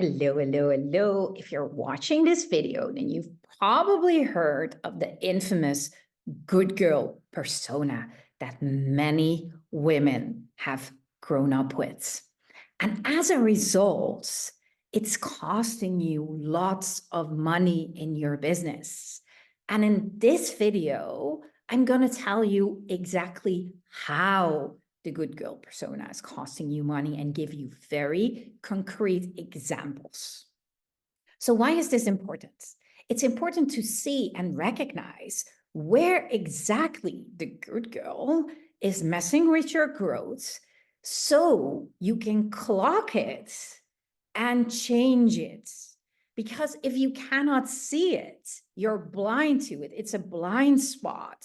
Hello, hello, hello. If you're watching this video, then you've probably heard of the infamous good girl persona that many women have grown up with. And as a result, it's costing you lots of money in your business. And in this video, I'm going to tell you exactly how the good girl persona is costing you money and give you very concrete examples. So why is this important? It's important to see and recognize where exactly the good girl is messing with your growth so you can clock it and change it. Because if you cannot see it, you're blind to it. It's a blind spot.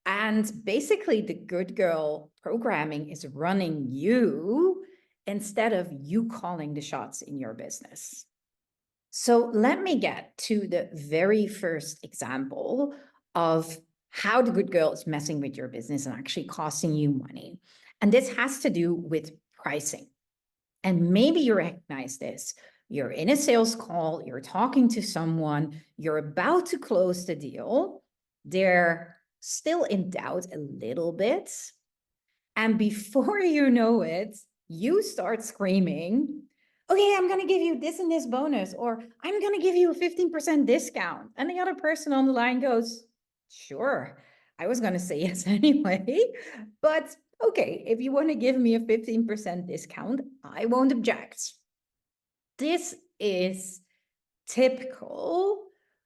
And basically, the good girl programming is running you instead of you calling the shots in your business. So let me get to the very first example of how the good girl is messing with your business and actually costing you money. And this has to do with pricing. And maybe you recognize this. You're in a sales call, you're talking to someone, you're about to close the deal. They're still in doubt a little bit. And before you know it, you start screaming, okay, I'm going to give you this and this bonus, or I'm going to give you a 15% discount. And the other person on the line goes, sure, I was going to say yes anyway, but okay, if you want to give me a 15% discount, I won't object. This is typical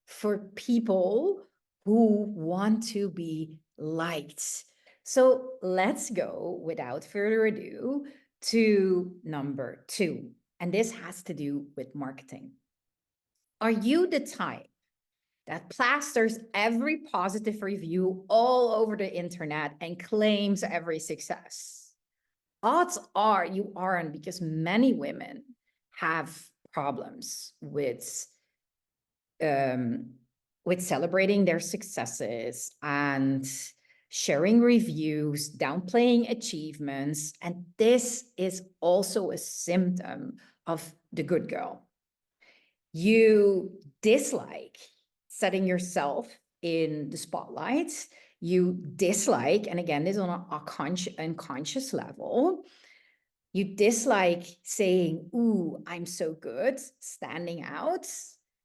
for people who want to be liked. So let's go without further ado to number 2. And this has to do with marketing. Are you the type that plasters every positive review all over the internet and claims every success? Odds are you aren't, because many women have problems with celebrating their successes and sharing reviews, downplaying achievements. And this is also a symptom of the good girl. You dislike setting yourself in the spotlight. You dislike, and again, this is on a unconscious level, you dislike saying, ooh, I'm so good, standing out.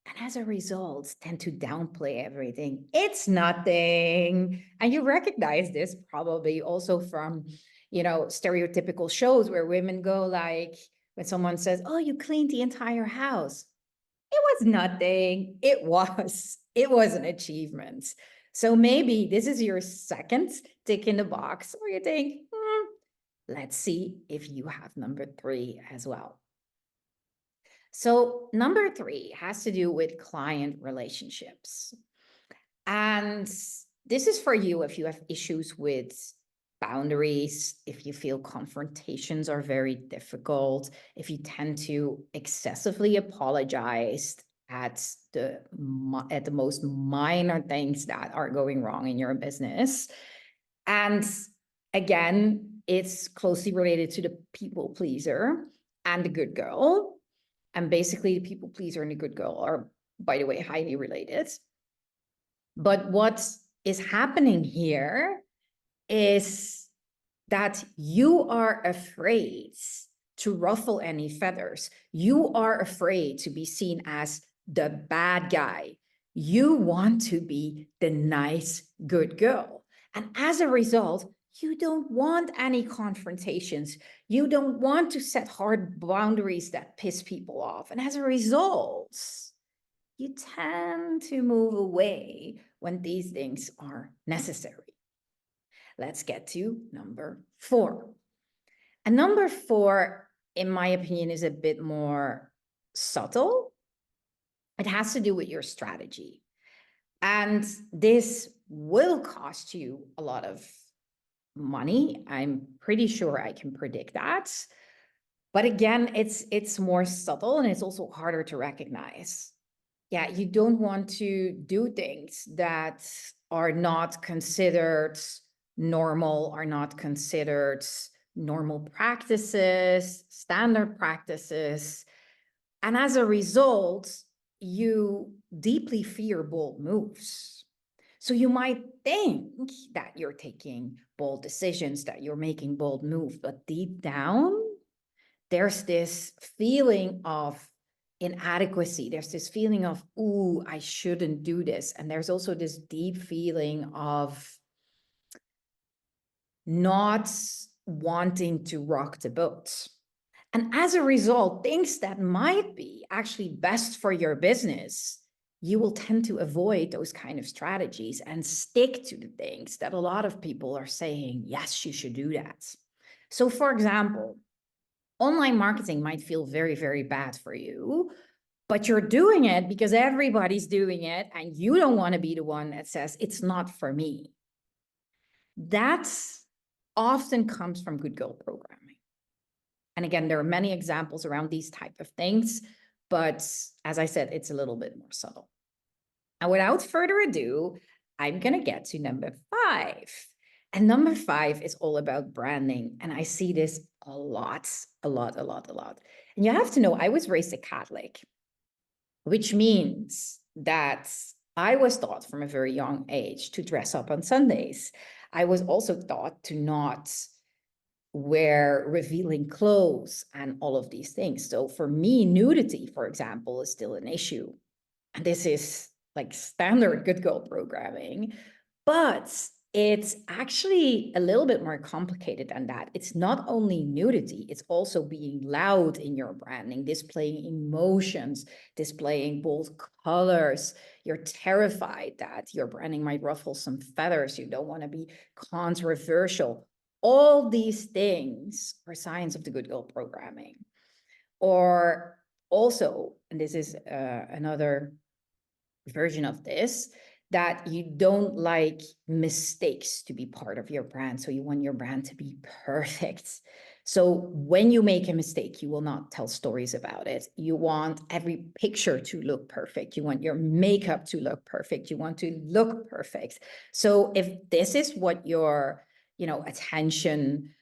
And as a result, tend to downplay everything. It's nothing. And you recognize this probably also from, stereotypical shows where women go like, when someone says, oh, you cleaned the entire house. It was nothing. It was an achievement. So maybe this is your second tick in the box where you think, let's see if you have number 3 as well. So number 3 has to do with client relationships. And this is for you if you have issues with boundaries, if you feel confrontations are very difficult, if you tend to excessively apologize at the most minor things that are going wrong in your business. And again, it's closely related to the people pleaser and the good girl. And basically the people pleaser and the good girl are, by the way, highly related. But what is happening here is that you are afraid to ruffle any feathers. You are afraid to be seen as the bad guy. You want to be the nice, good girl. And as a result, you don't want any confrontations. You don't want to set hard boundaries that piss people off. And as a result, you tend to move away when these things are necessary. Let's get to number 4. And number 4, in my opinion, is a bit more subtle. It has to do with your strategy. And this will cost you a lot of money. I'm pretty sure I can predict that. But again, it's more subtle and it's also harder to recognize. Yeah, you don't want to do things that are not considered normal, are not considered normal practices, standard practices. And as a result, you deeply fear bold moves. So you might think that you're taking bold decisions, that you're making bold moves, but deep down, there's this feeling of inadequacy. There's this feeling of, ooh, I shouldn't do this. And there's also this deep feeling of not wanting to rock the boat. And as a result, things that might be actually best for your business, you will tend to avoid those kind of strategies and stick to the things that a lot of people are saying, yes, you should do that. So for example, online marketing might feel very, very bad for you, but you're doing it because everybody's doing it and you don't want to be the one that says it's not for me. That often comes from good girl programming. And again, there are many examples around these type of things, but as I said, it's a little bit more subtle. And without further ado, I'm going to get to number 5. And number 5 is all about branding. And I see this a lot. And you have to know, I was raised a Catholic, which means that I was taught from a very young age to dress up on Sundays. I was also taught to not wear revealing clothes and all of these things. So for me, nudity, for example, is still an issue. And this is like standard good girl programming, but it's actually a little bit more complicated than that. It's not only nudity, it's also being loud in your branding, displaying emotions, displaying bold colors. You're terrified that your branding might ruffle some feathers. You don't want to be controversial. All these things are signs of the good girl programming. Or also, and this is another version of this, that you don't like mistakes to be part of your brand. So you want your brand to be perfect. So when you make a mistake, you will not tell stories about it. You want every picture to look perfect. You want your makeup to look perfect. You want to look perfect. So if this is what your, attention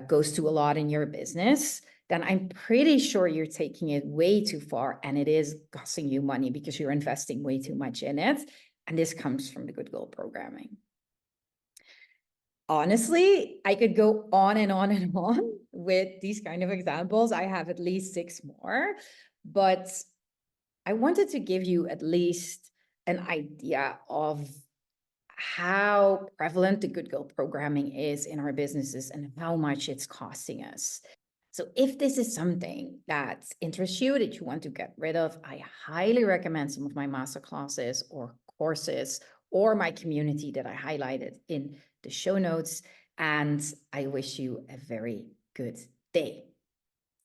goes to a lot in your business, then I'm pretty sure you're taking it way too far and it is costing you money because you're investing way too much in it. And this comes from the good girl programming. Honestly, I could go on and on and on with these kind of examples. I have at least 6 more, but I wanted to give you at least an idea of how prevalent the good girl programming is in our businesses and how much it's costing us. So if this is something that interests you, that you want to get rid of, I highly recommend some of my masterclasses or courses or my community that I highlighted in the show notes. And I wish you a very good day.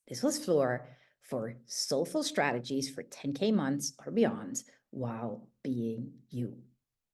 This was Floor for Soulful Strategies for 10K months or beyond while being you.